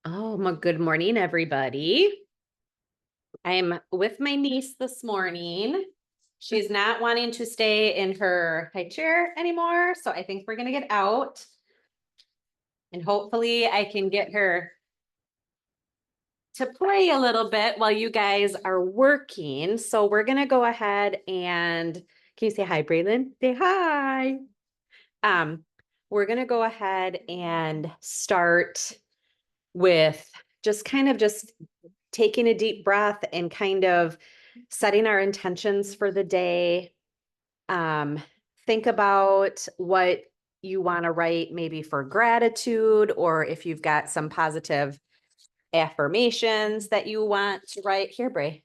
Oh, good morning, everybody. I'm with my niece this morning. She's not wanting to stay in her high chair anymore, so I think we're gonna get out. And hopefully I can get her to play a little bit while you guys are working. So we're gonna go ahead and can you say hi, Braylon? Say hi. Um, we're gonna go ahead and start with just taking a deep breath and kind of setting our intentions for the day. Um, think about what you want to write, maybe for gratitude, or if you've got some positive affirmations that you want to write. Here, Bray.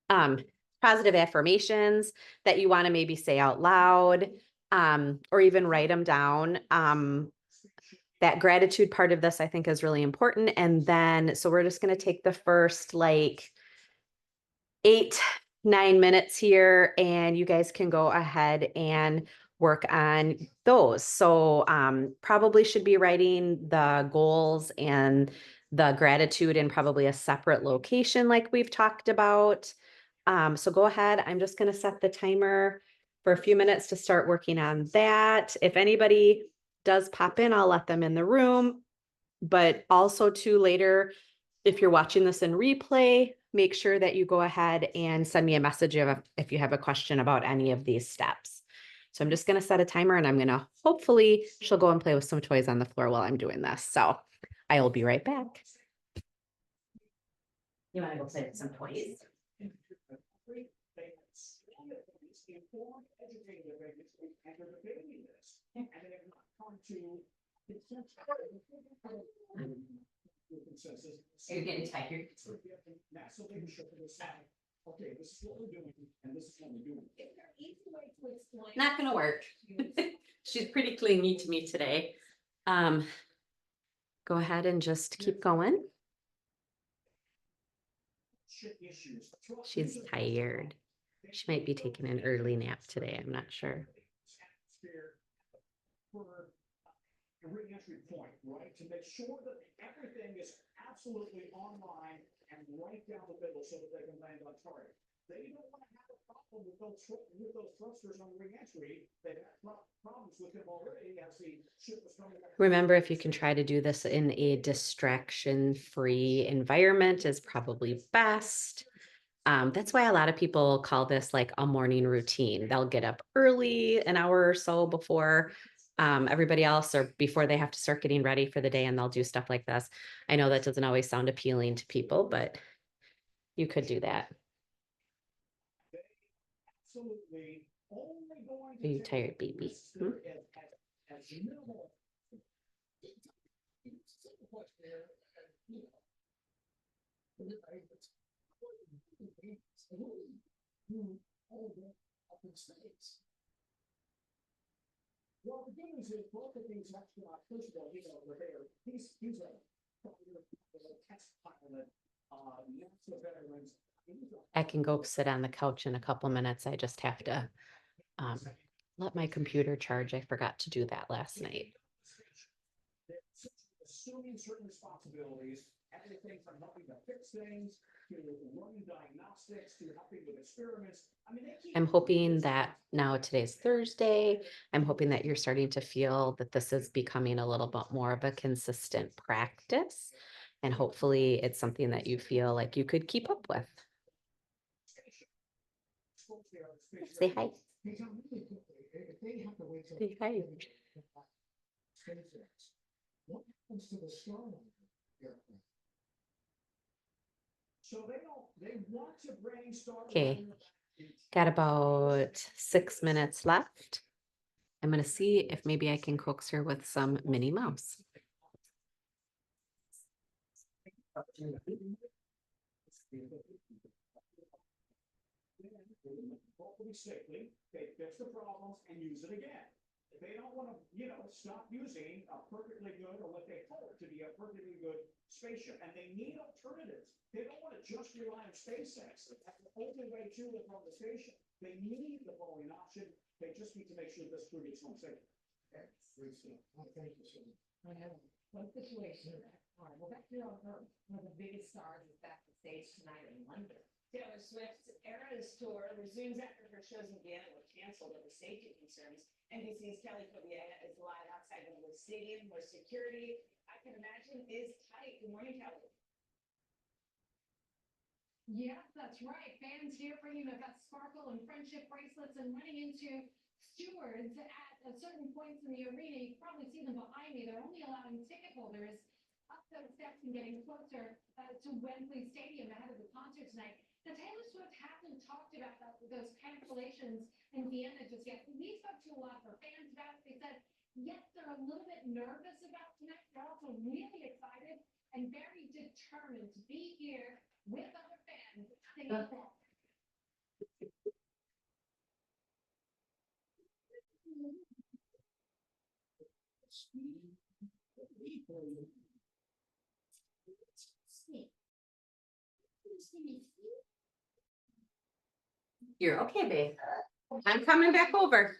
Um, Positive affirmations that you want to maybe say out loud, or even write them down. That gratitude part of this, I think, is really important. And then, so we're just going to take the first like 8-9 minutes here, and you guys can go ahead and work on those. So probably should be writing the goals and the gratitude in probably a separate location like we've talked about. So go ahead. I'm just going to set the timer for a few minutes to start working on that. If anybody does pop in, I'll let them in the room. But also too later, if you're watching this in replay, make sure that you go ahead and send me a message if you have a question about any of these steps. So I'm just going to set a timer, and I'm going to hopefully she'll go and play with some toys on the floor while I'm doing this. So I will be right back. You want to go play with some toys? Are you getting tired? Not gonna work. She's pretty clingy to me today. Go ahead and just keep going. She's tired. She might be taking an early nap today. I'm not sure. Re-entry point, right? To make sure that everything is absolutely online and right down the middle so that they can land on target. They don't want to have a problem with those thrusters on re-entry. They've had problems with them already as the ship was coming back. Remember, if you can try to do this in a distraction-free environment is probably best. That's why a lot of people call this like a morning routine. They'll get up early, an hour or so before everybody else, or before they have to start getting ready for the day, and they'll do stuff like this. I know that doesn't always sound appealing to people, but you could do that. Are you tired, baby? Well, the good news is both of these astronauts, first of all, he's a test pilot, NASA veterans. I can go sit on the couch in a couple minutes. I just have to let my computer charge. I forgot to do that last night. Assuming certain responsibilities, everything from helping to fix things to running diagnostics to helping with experiments. I'm hoping that now today's Thursday. I'm hoping that you're starting to feel that this is becoming a little bit more of a consistent practice. And hopefully it's something that you feel like you could keep up with. Say hi. Say hi. What happens to the Starliner airplane? So they want to bring Starliner. Okay, got about 6 minutes left. I'm going to see if maybe I can coax her with some Minnie Mouse. Safely, they fix the problems and use it again. They don't want to, stop using a perfectly good, or what they hope to be a perfectly good spaceship, and they need alternatives. They don't want to just rely on SpaceX. That's the only way to and from the station. They need the Boeing option. They just need to make sure this crew gets home safe. Okay, thank you, sir. What situation? All right, well, back here on Earth, one of the biggest stars is back on stage tonight in London. Taylor Swift's Eras tour resumes after her shows in Vienna were canceled over safety concerns. NBC's Kelly Cobiella is live outside of the stadium where security, I can imagine, is tight. Good morning, Kelly. Yeah, that's right. Fans here bringing that sparkle and friendship bracelets and running into stewards at a certain points in the arena. You can probably see them behind me. They're only allowing ticket holders up those steps and getting closer to Wembley Stadium ahead of the concert tonight. Now, Taylor Swift hasn't talked about those cancellations in Vienna just yet. We spoke to a lot of her fans about it. They said, yes, they're a little bit nervous about tonight. They're also really excited and very determined to be here with other fans singing along. You're okay, babe. I'm coming back over.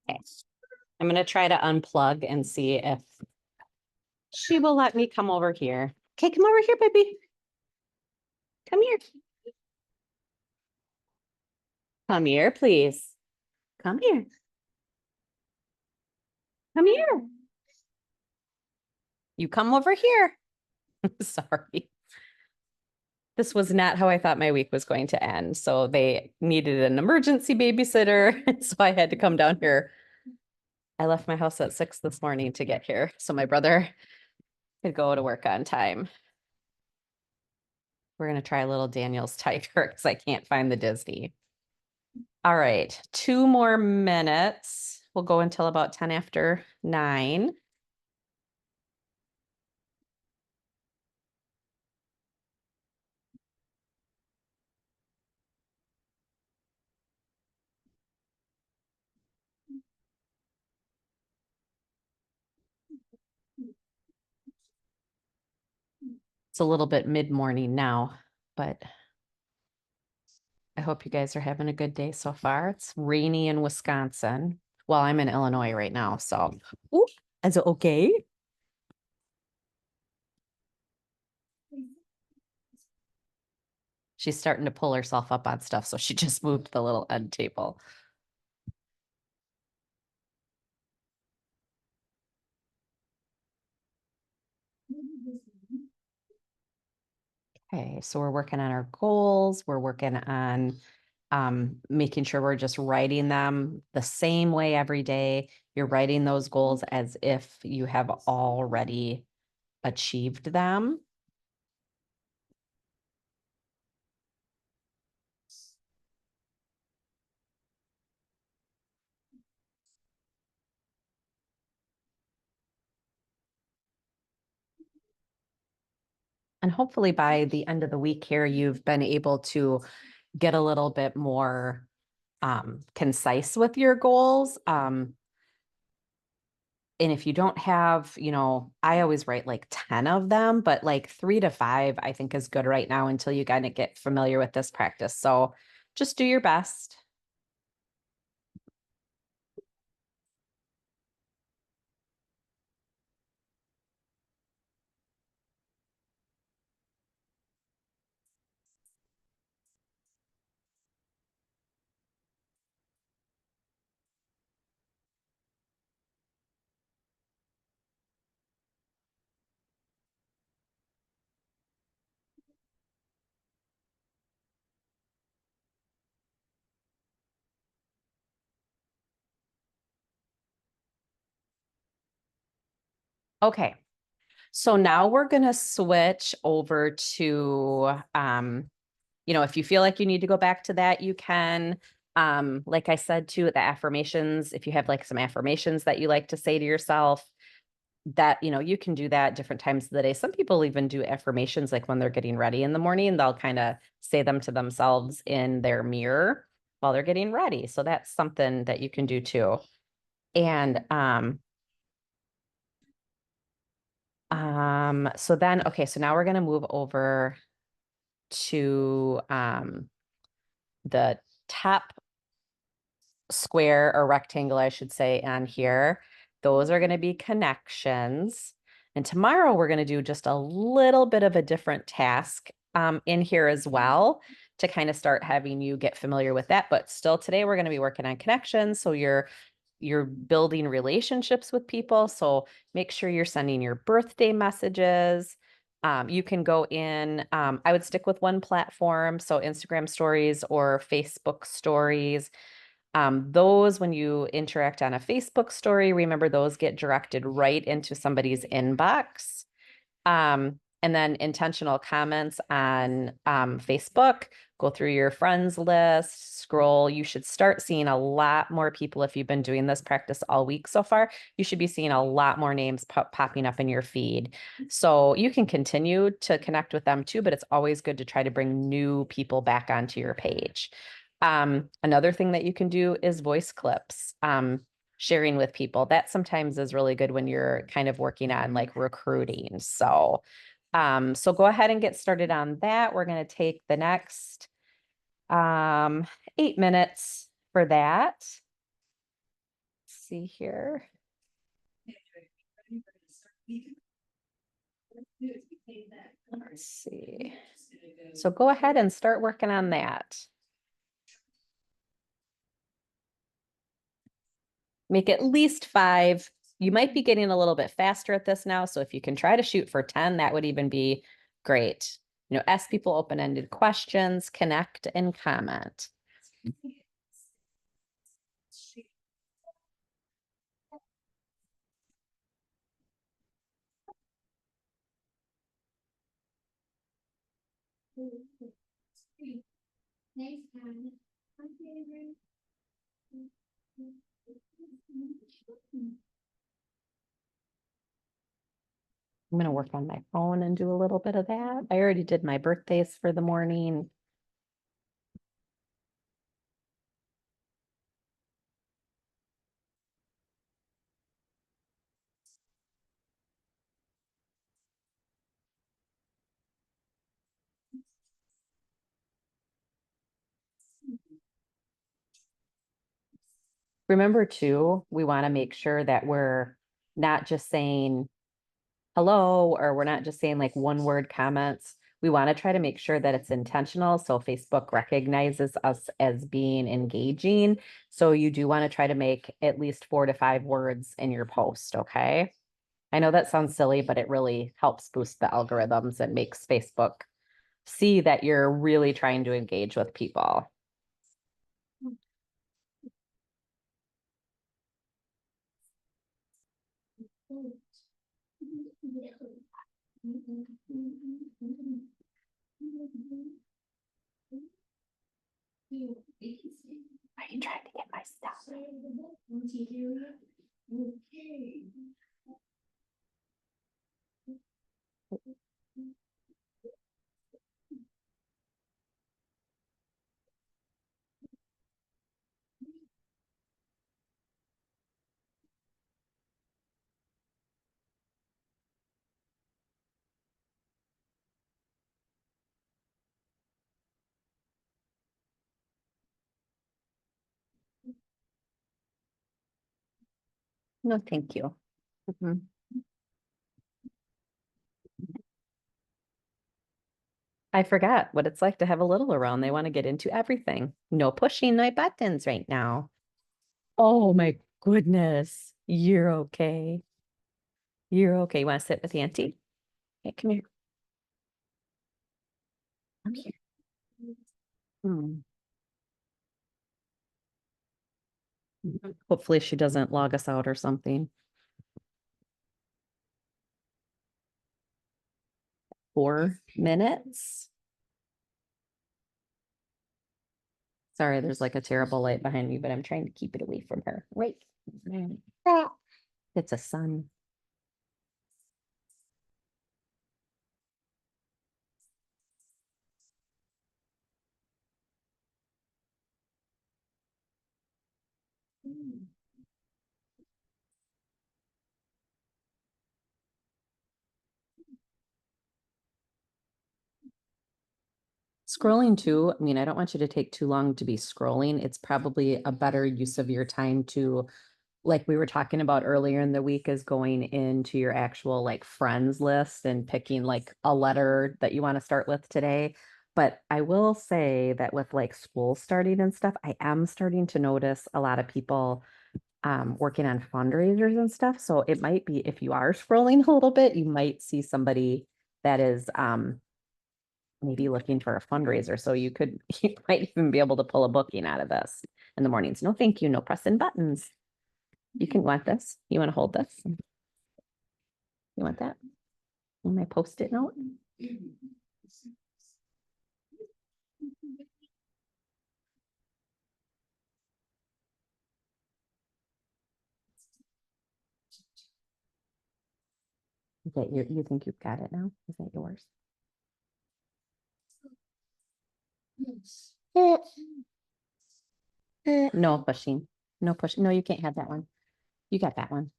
Okay. I'm gonna try to unplug and see if she will let me come over here. Okay, come over here, baby. Come here. Come here, please. Come here. Come here. You come over here. Sorry. This was not how I thought my week was going to end. So they needed an emergency babysitter. So I had to come down here. I left my house at 6 this morning to get here. So my brother could go to work on time. We're going to try a little Daniel's Tiger because I can't find the Disney. All right, 2 more minutes. We'll go until about 10 after 9. It's a little bit mid-morning now, but I hope you guys are having a good day so far. It's rainy in Wisconsin. Well, I'm in Illinois right now, so ooh, is it okay? She's starting to pull herself up on stuff, so she just moved the little end table. Okay, so we're working on our goals. We're working on making sure we're just writing them the same way every day. You're writing those goals as if you have already achieved them. And hopefully by the end of the week here, you've been able to get a little bit more concise with your goals. And if you don't have, I always write like 10 of them, but like 3 to 5, I think is good right now until you kind of get familiar with this practice. So just do your best. Okay. So now we're going to switch over to, if you feel like you need to go back to that, you can. Like I said, too, the affirmations, if you have like some affirmations that you like to say to yourself, that, you can do that different times of the day. Some people even do affirmations like when they're getting ready in the morning, they'll kind of say them to themselves in their mirror while they're getting ready. So that's something that you can do too. And so then, okay, so now we're going to move over to the top square or rectangle, I should say, on here. Those are going to be connections. And tomorrow we're going to do just a little bit of a different task in here as well to kind of start having you get familiar with that. But still today we're going to be working on connections. So you're building relationships with people. So make sure you're sending your birthday messages. You can go in, I would stick with one platform. So Instagram stories or Facebook stories. Those, when you interact on a Facebook story, remember those get directed right into somebody's inbox. And then intentional comments on Facebook, go through your friends list, scroll. You should start seeing a lot more people if you've been doing this practice all week so far. You should be seeing a lot more names popping up in your feed. So you can continue to connect with them too, but it's always good to try to bring new people back onto your page. Another thing that you can do is voice clips. Sharing with people. That sometimes is really good when you're kind of working on like recruiting. So go ahead and get started on that. We're going to take the next 8 minutes for that. Let's see here. Let's see. So go ahead and start working on that. Make at least 5. You might be getting a little bit faster at this now. So if you can try to shoot for 10, that would even be great. Ask people open-ended questions, connect and comment. Next time. My favorite. I'm going to work on my phone and do a little bit of that. I already did my birthdays for the morning. Remember too, we want to make sure that we're not just saying hello, or we're not just saying like one word comments. We want to try to make sure that it's intentional. So Facebook recognizes us as being engaging. So you do want to try to make at least 4 to 5 words in your post. Okay. I know that sounds silly, but it really helps boost the algorithms. It makes Facebook see that you're really trying to engage with people. Are you trying to get my stuff? No, thank you. Mhm. I forgot what it's like to have a little around. They want to get into everything. No pushing my buttons right now. Oh my goodness. You're okay. You're okay. You want to sit with Auntie? Okay, come here. Come here. Hmm. Hopefully she doesn't log us out or something. 4 minutes. Sorry, there's like a terrible light behind me, but I'm trying to keep it away from her. Right. It's a sun. Scrolling too, I mean, I don't want you to take too long to be scrolling. It's probably a better use of your time to, like we were talking about earlier in the week, is going into your actual like friends list and picking like a letter that you want to start with today. But I will say that with like school starting and stuff, I am starting to notice a lot of people working on fundraisers and stuff. So it might be, if you are scrolling a little bit, you might see somebody that is maybe looking for a fundraiser. So you could, you might even be able to pull a booking out of this in the mornings. No, thank you. No pressing buttons. You can want this. You want to hold this? You want that? And my post-it note? Is that you think you've got it now? Is that yours? No pushing. No pushing. No, you can't have that one. You got that one.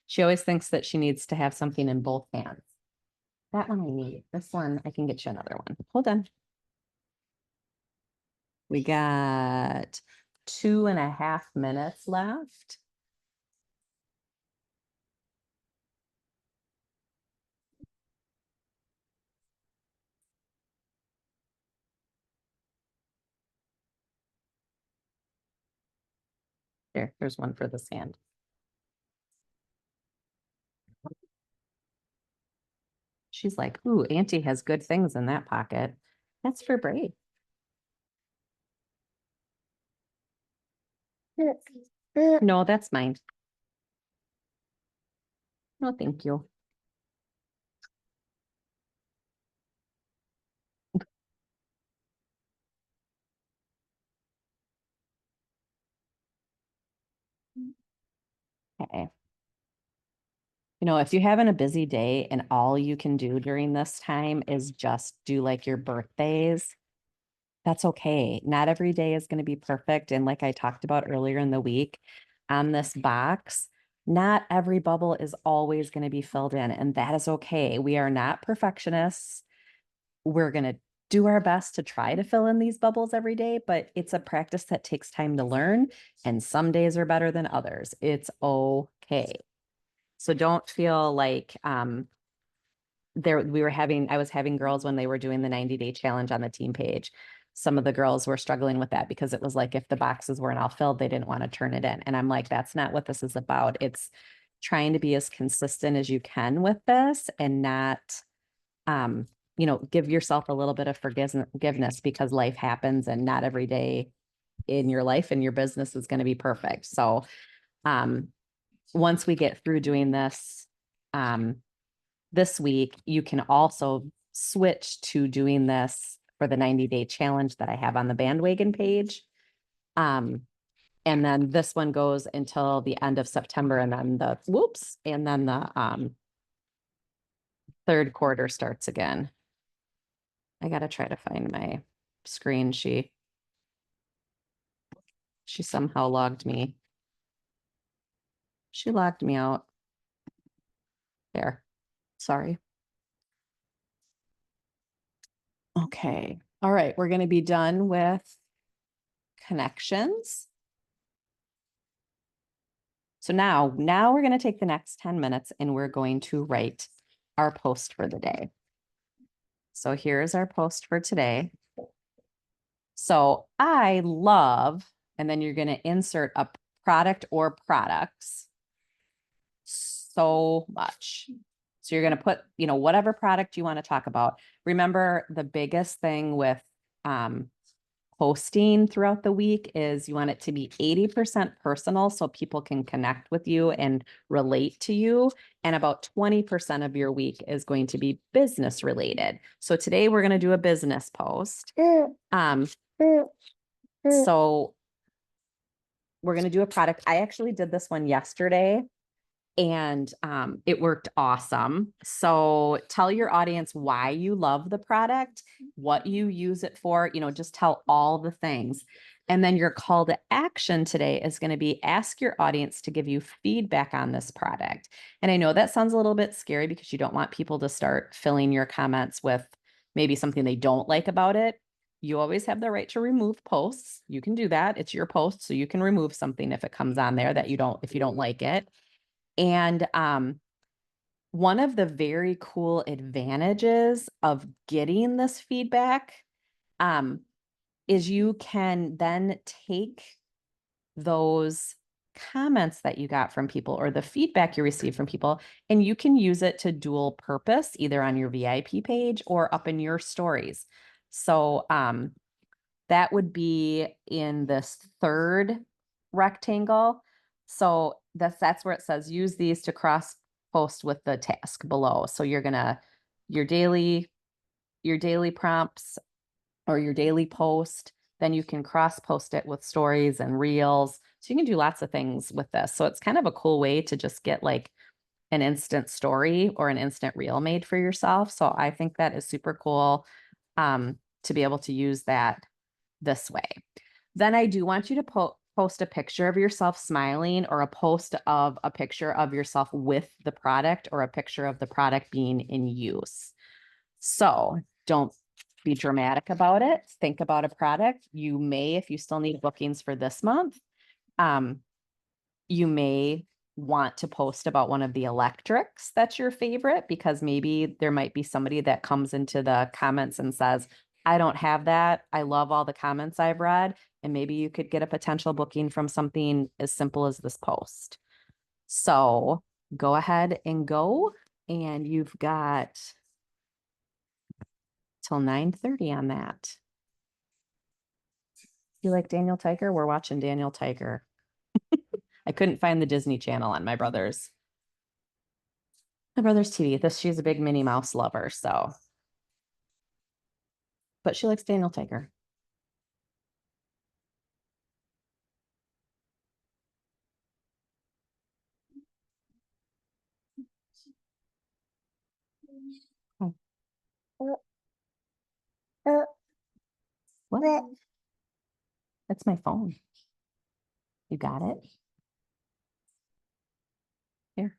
She always thinks that she needs to have something in both hands. That one I need. This one, I can get you another one. Hold on. We got 2.5 minutes left. There's one for this hand. She's like, ooh, Auntie has good things in that pocket. That's for Brave. No, that's mine. No, thank you. Okay. You know, if you're having a busy day and all you can do during this time is just do like your birthdays, that's okay. Not every day is going to be perfect. And like I talked about earlier in the week on this box, not every bubble is always going to be filled in, and that is okay. We are not perfectionists. We're going to do our best to try to fill in these bubbles every day, but it's a practice that takes time to learn. And some days are better than others. It's okay. So don't feel like I was having girls when they were doing the 90-day challenge on the team page. Some of the girls were struggling with that because it was like if the boxes weren't all filled, they didn't want to turn it in. And I'm like, that's not what this is about. It's trying to be as consistent as you can with this and not give yourself a little bit of forgiveness because life happens and not every day in your life and your business is going to be perfect. So once we get through doing this week, you can also switch to doing this for the 90-day challenge that I have on the bandwagon page. And then this one goes until the end of September, and then the third quarter starts again. I gotta try to find my screen. She somehow logged me. She logged me out. There. Sorry. Okay. All right. We're going to be done with connections. So now we're going to take the next 10 minutes and we're going to write our post for the day. So here's our post for today. So I love, and then you're going to insert a product or products so much. So you're going to put, whatever product you want to talk about. Remember, the biggest thing with posting throughout the week is you want it to be 80% personal so people can connect with you and relate to you. And about 20% of your week is going to be business related. So today we're going to do a business post. So we're going to do a product. I actually did this one yesterday and it worked awesome. So tell your audience why you love the product, what you use it for, just tell all the things. And then your call to action today is going to be ask your audience to give you feedback on this product. And I know that sounds a little bit scary because you don't want people to start filling your comments with maybe something they don't like about it, you always have the right to remove posts. You can do that. It's your post, so you can remove something if it comes on there that if you don't like it. And one of the very cool advantages of getting this feedback is you can then take those comments that you got from people or the feedback you received from people, and you can use it to dual purpose, either on your VIP page or up in your stories. So that would be in this third rectangle. So that's where it says use these to cross post with the task below. So you're gonna your daily prompts or your daily post, then you can cross post it with stories and reels. So you can do lots of things with this. So it's kind of a cool way to just get like an instant story or an instant reel made for yourself. So I think that is super cool to be able to use that this way. Then I do want you to post a picture of yourself smiling or a post of a picture of yourself with the product or a picture of the product being in use. So don't be dramatic about it. Think about a product. You may, if you still need bookings for this month, you may want to post about one of the electrics that's your favorite, because maybe there might be somebody that comes into the comments and says, I don't have that. I love all the comments I've read. And maybe you could get a potential booking from something as simple as this post. So go ahead and go. And you've got till 9:30 on that. You like Daniel Tiger? We're watching Daniel Tiger. I couldn't find the Disney Channel on my brother's TV. She's a big Minnie Mouse lover, so. But she likes Daniel Tiger. Oh. What? That's my phone. You got it? Here.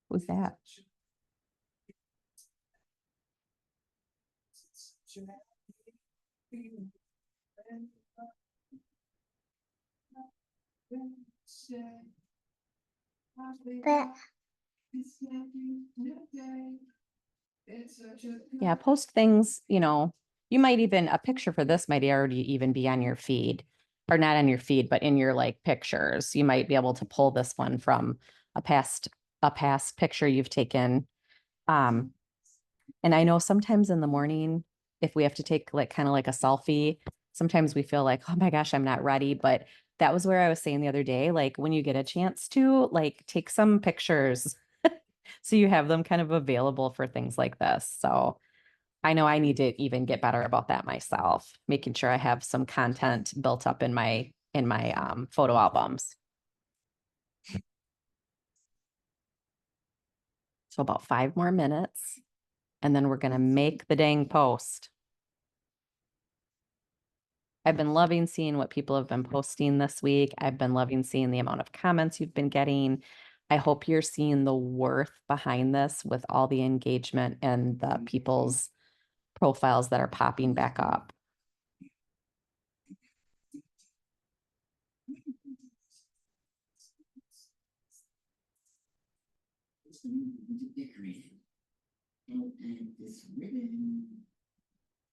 Who's that? Yeah, post things, you might even, a picture for this might already even be on your feed, or not on your feed, but in your like pictures. You might be able to pull this one from a past picture you've taken. And I know sometimes in the morning, if we have to take like kind of like a selfie, sometimes we feel like, oh my gosh, I'm not ready. But that was where I was saying the other day, like when you get a chance to like take some pictures so you have them kind of available for things like this. So I know I need to even get better about that myself, making sure I have some content built up in my photo albums. So about 5 more minutes, and then we're going to make the dang post. I've been loving seeing what people have been posting this week. I've been loving seeing the amount of comments you've been getting. I hope you're seeing the worth behind this with all the engagement and the people's profiles that are popping back up.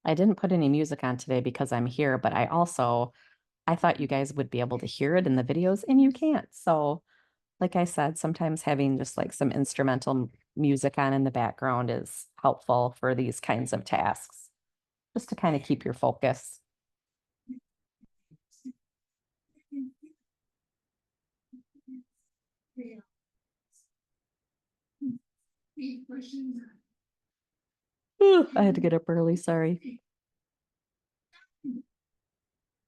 I didn't put any music on today because I'm here, but I thought you guys would be able to hear it in the videos, and you can't. So like I said, sometimes having just like some instrumental music on in the background is helpful for these kinds of tasks, just to kind of keep your focus. I had to get up early, sorry.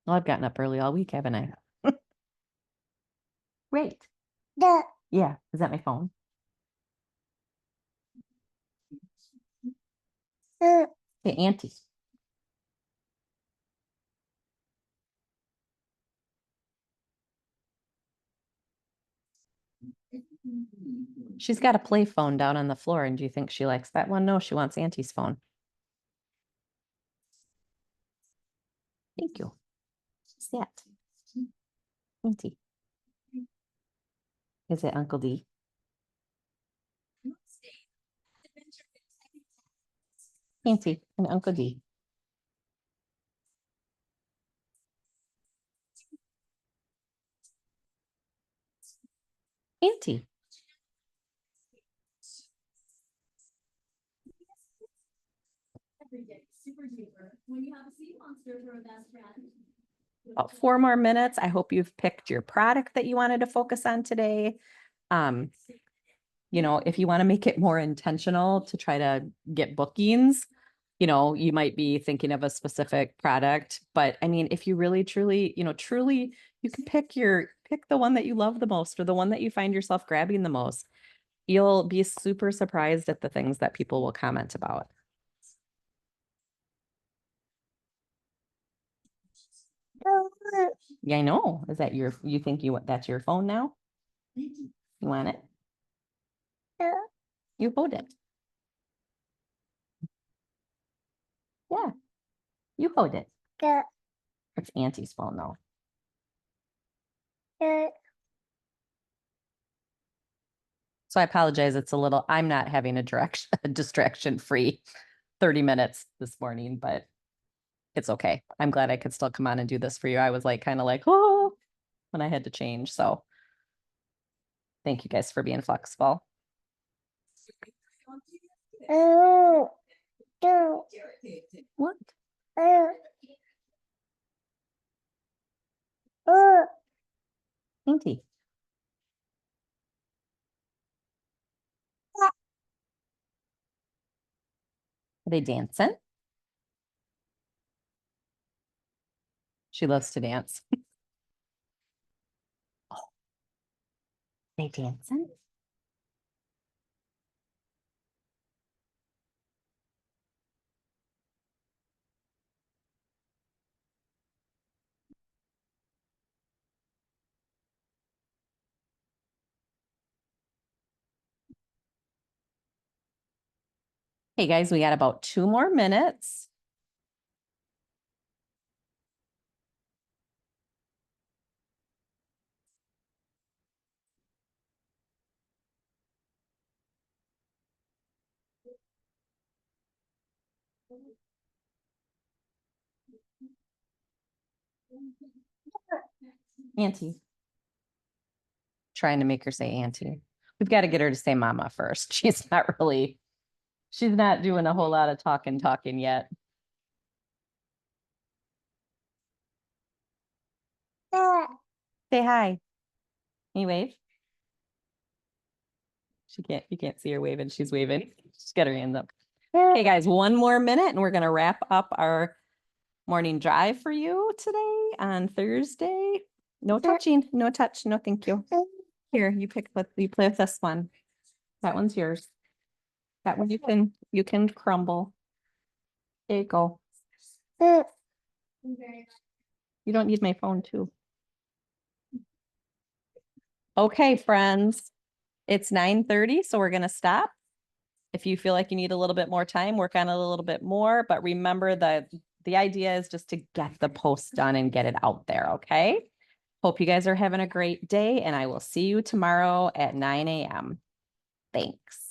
Well, I've gotten up early all week, haven't I? Great. Yeah, is that my phone? Hey, Auntie. She's got a play phone down on the floor, and do you think she likes that one? No, she wants Auntie's phone. Thank you. What's that? Auntie. Is it Uncle D? Auntie and Uncle D. Auntie. Every day, super duper. When you have a sea monster for a best friend. About 4 more minutes. I hope you've picked your product that you wanted to focus on today. You know, if you want to make it more intentional to try to get bookings, you know, you might be thinking of a specific product, but I mean, if you really truly, you know, truly, you can pick the one that you love the most or the one that you find yourself grabbing the most. You'll be super surprised at the things that people will comment about. Yeah, I know. Is that you think that's your phone now? You want it? You hold it. Yeah, you hold it. It's Auntie's phone though. So I apologize. I'm not having a distraction free 30 minutes this morning, but it's okay. I'm glad I could still come on and do this for you. I was like, kind of like, oh, when I had to change. So thank you guys for being flexible. What? Auntie. Are they dancing? She loves to dance. Oh, they dancing? Hey guys, we got about 2 more minutes. Auntie. Trying to make her say auntie. We've got to get her to say mama first. She's not doing a whole lot of talking yet. Say hi. Can you wave? You can't see her waving. She's waving. She's got her hands up. Hey guys, 1 more minute and we're gonna wrap up our morning drive for you today on Thursday. No touching, no touch, no thank you. Here, you play with this one. That one's yours. That one you can crumble. There you go. You don't need my phone too. Okay, friends. It's 9:30, so we're gonna stop. If you feel like you need a little bit more time, work on it a little bit more. But remember that the idea is just to get the post done and get it out there. Okay. Hope you guys are having a great day, and I will see you tomorrow at 9 a.m. Thanks.